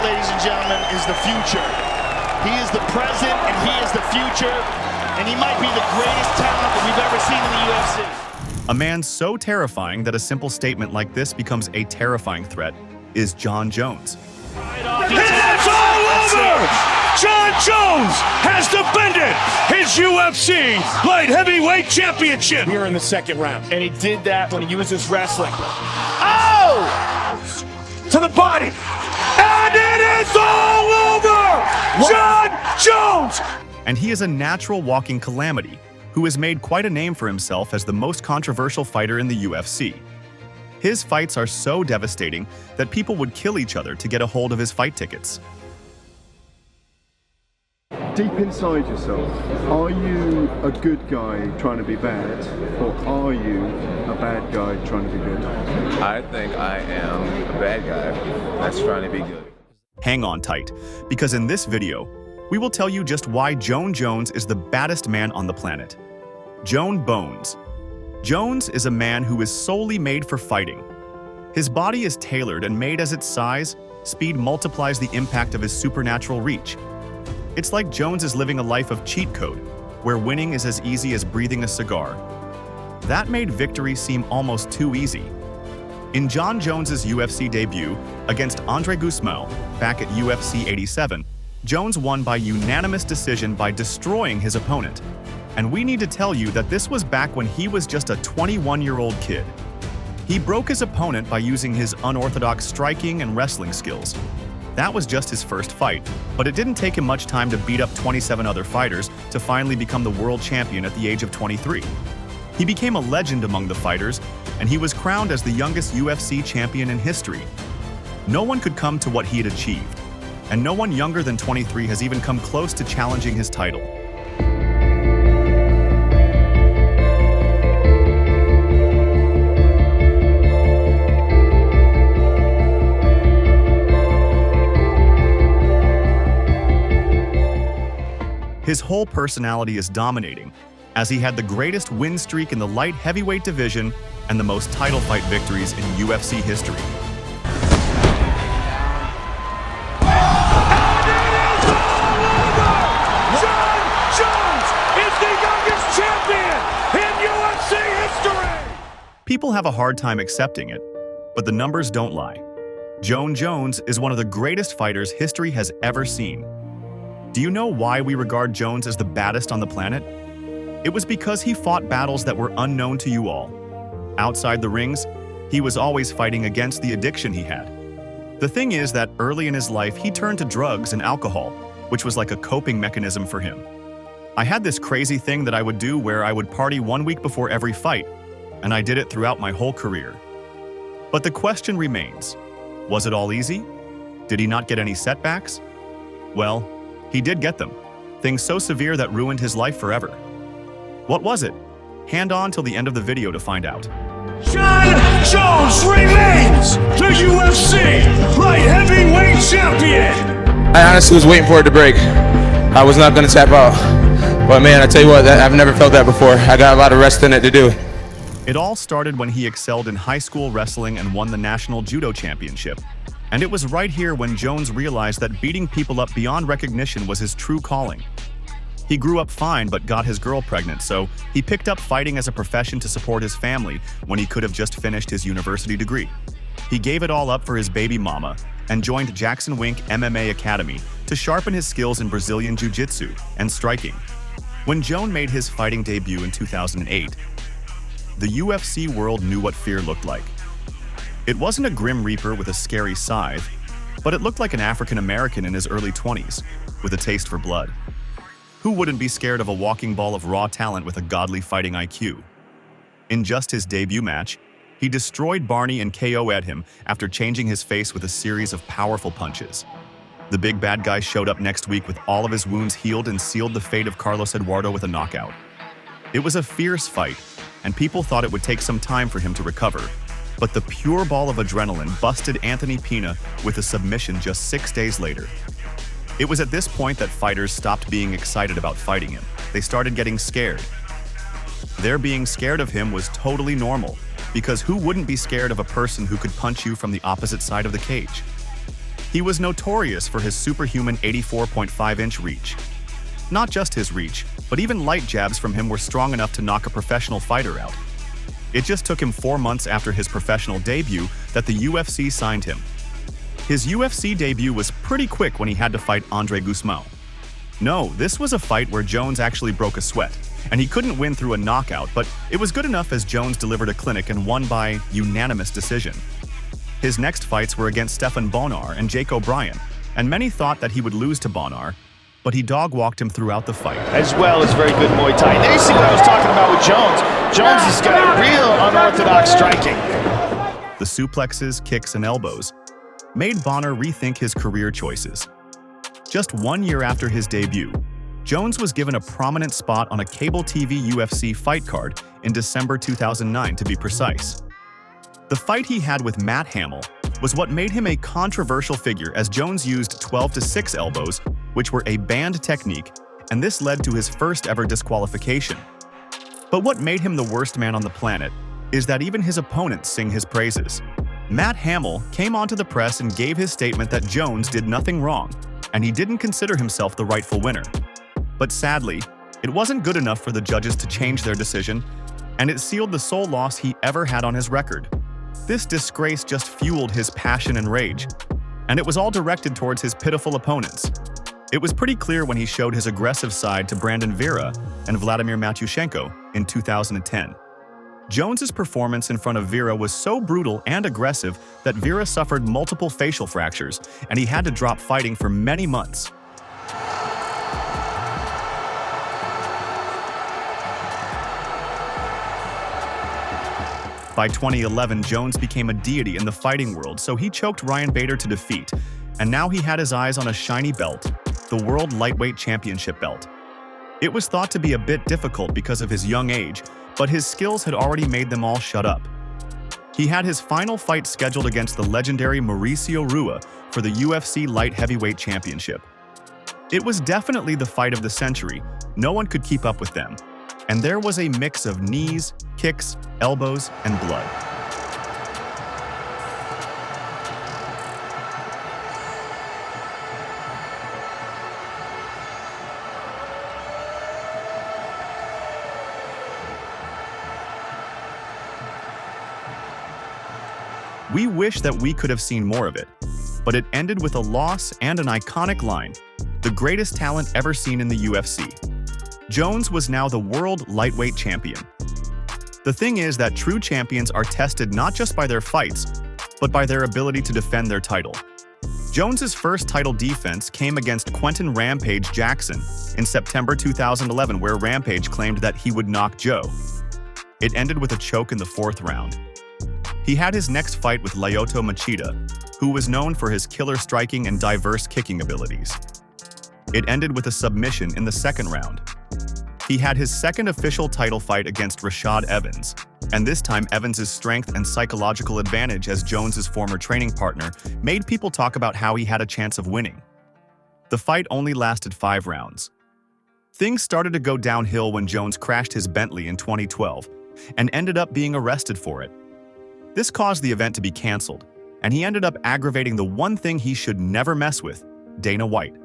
ladies and gentlemen, is the future. He is the present and he is the future, and he might be the greatest talent that we've ever seen in the UFC. A man so terrifying that a simple statement like this becomes a terrifying threat is Jon Jones. And it's all over! Jon Jones has defended his UFC light heavyweight championship. We're in the second round. And he did that when he used his wrestling. Oh! To the body. And it is all over! Jon Jones! And he is a natural walking calamity who has made quite a name for himself as the most controversial fighter in the UFC. His fights are so devastating that people would kill each other to get a hold of his fight tickets. Deep inside yourself, are you a good guy trying to be bad, or are you a bad guy trying to be good? I think I am a bad guy that's trying to be good. Hang on tight, because in this video, we will tell you just why Jone Jones is the baddest man on the planet. Jone Bones. Jones is a man who is solely made for fighting. His body is tailored and made as its size, speed multiplies the impact of his supernatural reach. It's like Jones is living a life of cheat code, where winning is as easy as breathing a cigar. That made victory seem almost too easy. In Jon Jones's UFC debut against Andre Gusmão back at UFC 87, Jones won by unanimous decision by destroying his opponent. And we need to tell you that this was back when he was just a 21-year-old kid. He broke his opponent by using his unorthodox striking and wrestling skills. That was just his first fight, but it didn't take him much time to beat up 27 other fighters to finally become the world champion at the age of 23. He became a legend among the fighters, and he was crowned as the youngest UFC champion in history. No one could come to what he had achieved, and no one younger than 23 has even come close to challenging his title. His whole personality is dominating, as he had the greatest win streak in the light heavyweight division and the most title fight victories in UFC history. Jon Jones is the youngest champion in UFC history! People have a hard time accepting it, but the numbers don't lie. Jone Jones is one of the greatest fighters history has ever seen. Do you know why we regard Jones as the baddest on the planet? It was because he fought battles that were unknown to you all. Outside the rings, he was always fighting against the addiction he had. The thing is that early in his life, he turned to drugs and alcohol, which was like a coping mechanism for him. I had this crazy thing that I would do where I would party 1 week before every fight, and I did it throughout my whole career. But the question remains, was it all easy? Did he not get any setbacks? Well, he did get them, things so severe that ruined his life forever. What was it? Hand on till the end of the video to find out. Jon Jones remains the UFC light heavyweight champion! I honestly was waiting for it to break. I was not going to tap out. But man, I tell you what, I've never felt that before. I got a lot of rest in it to do. It all started when he excelled in high school wrestling and won the National Judo Championship. And it was right here when Jones realized that beating people up beyond recognition was his true calling. He grew up fine but got his girl pregnant, so he picked up fighting as a profession to support his family when he could have just finished his university degree. He gave it all up for his baby mama and joined Jackson Wink MMA Academy to sharpen his skills in Brazilian Jiu-Jitsu and striking. When Jone made his fighting debut in 2008, the UFC world knew what fear looked like. It wasn't a grim reaper with a scary scythe, but it looked like an African American in his early 20s, with a taste for blood. Who wouldn't be scared of a walking ball of raw talent with a godly fighting IQ? In just his debut match, he destroyed Barney and KO'd him after changing his face with a series of powerful punches. The big bad guy showed up next week with all of his wounds healed and sealed the fate of Carlos Eduardo with a knockout. It was a fierce fight, and people thought it would take some time for him to recover. But the pure ball of adrenaline busted Anthony Pina with a submission just 6 days later. It was at this point that fighters stopped being excited about fighting him. They started getting scared. Their being scared of him was totally normal, because who wouldn't be scared of a person who could punch you from the opposite side of the cage? He was notorious for his superhuman 84.5-inch reach. Not just his reach, but even light jabs from him were strong enough to knock a professional fighter out. It just took him 4 months after his professional debut that the UFC signed him. His UFC debut was pretty quick when he had to fight Andre Gusmão. No, this was a fight where Jones actually broke a sweat, and he couldn't win through a knockout, but it was good enough as Jones delivered a clinic and won by unanimous decision. His next fights were against Stephan Bonnar and Jake O'Brien, and many thought that he would lose to Bonnar, but he dog-walked him throughout the fight. As well as very good Muay Thai. And there you see what I was talking about with Jones. Jones has got real unorthodox striking. The suplexes, kicks, and elbows made Bonnar rethink his career choices. Just 1 year after his debut, Jones was given a prominent spot on a cable TV UFC fight card in December 2009 to be precise. The fight he had with Matt Hamill was what made him a controversial figure as Jones used 12-6 elbows, which were a banned technique, and this led to his first ever disqualification. But what made him the worst man on the planet is that even his opponents sing his praises. Matt Hamill came onto the press and gave his statement that Jones did nothing wrong, and he didn't consider himself the rightful winner. But sadly, it wasn't good enough for the judges to change their decision, and it sealed the sole loss he ever had on his record. This disgrace just fueled his passion and rage, and it was all directed towards his pitiful opponents. It was pretty clear when he showed his aggressive side to Brandon Vera and Vladimir Matyushenko in 2010. Jones's performance in front of Vera was so brutal and aggressive that Vera suffered multiple facial fractures, and he had to drop fighting for many months. By 2011, Jones became a deity in the fighting world, so he choked Ryan Bader to defeat, and now he had his eyes on a shiny belt, the World Lightweight Championship belt. It was thought to be a bit difficult because of his young age, but his skills had already made them all shut up. He had his final fight scheduled against the legendary Mauricio Rua for the UFC Light Heavyweight Championship. It was definitely the fight of the century. No one could keep up with them. And there was a mix of knees, kicks, elbows, and blood. We wish that we could have seen more of it, but it ended with a loss and an iconic line, the greatest talent ever seen in the UFC. Jones was now the world lightweight champion. The thing is that true champions are tested not just by their fights, but by their ability to defend their title. Jones's first title defense came against Quentin Rampage Jackson in September 2011, where Rampage claimed that he would knock Joe. It ended with a choke in the 4th round. He had his next fight with Lyoto Machida, who was known for his killer striking and diverse kicking abilities. It ended with a submission in the 2nd round. He had his second official title fight against Rashad Evans, and this time Evans' strength and psychological advantage as Jones's former training partner made people talk about how he had a chance of winning. The fight only lasted 5 rounds. Things started to go downhill when Jones crashed his Bentley in 2012 and ended up being arrested for it. This caused the event to be canceled, and he ended up aggravating the one thing he should never mess with, Dana White.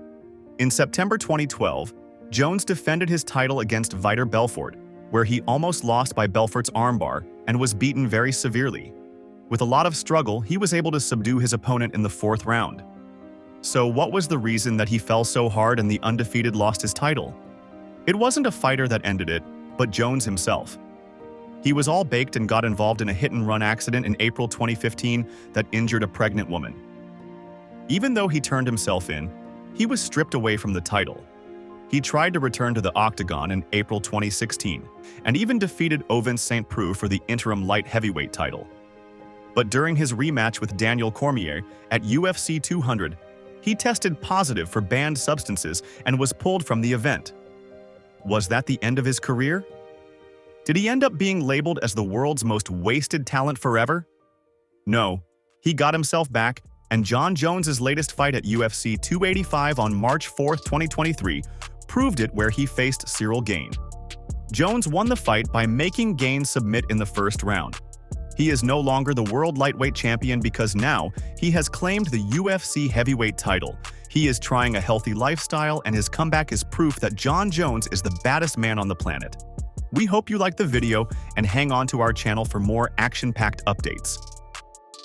In September 2012, Jones defended his title against Vitor Belfort, where he almost lost by Belfort's armbar and was beaten very severely. With a lot of struggle, he was able to subdue his opponent in the 4th round. So what was the reason that he fell so hard and the undefeated lost his title? It wasn't a fighter that ended it, but Jones himself. He was all baked and got involved in a hit-and-run accident in April 2015 that injured a pregnant woman. Even though he turned himself in, he was stripped away from the title. He tried to return to the octagon in April 2016 and even defeated Ovince St. Preux for the interim light heavyweight title. But during his rematch with Daniel Cormier at UFC 200, he tested positive for banned substances and was pulled from the event. Was that the end of his career? Did he end up being labeled as the world's most wasted talent forever? No, he got himself back, and Jon Jones' latest fight at UFC 285 on March 4, 2023, proved it, where he faced Cyril Gane. Jones won the fight by making Gane submit in the 1st round. He is no longer the world lightweight champion because now he has claimed the UFC heavyweight title. He is trying a healthy lifestyle, and his comeback is proof that Jon Jones is the baddest man on the planet. We hope you liked the video and hang on to our channel for more action-packed updates.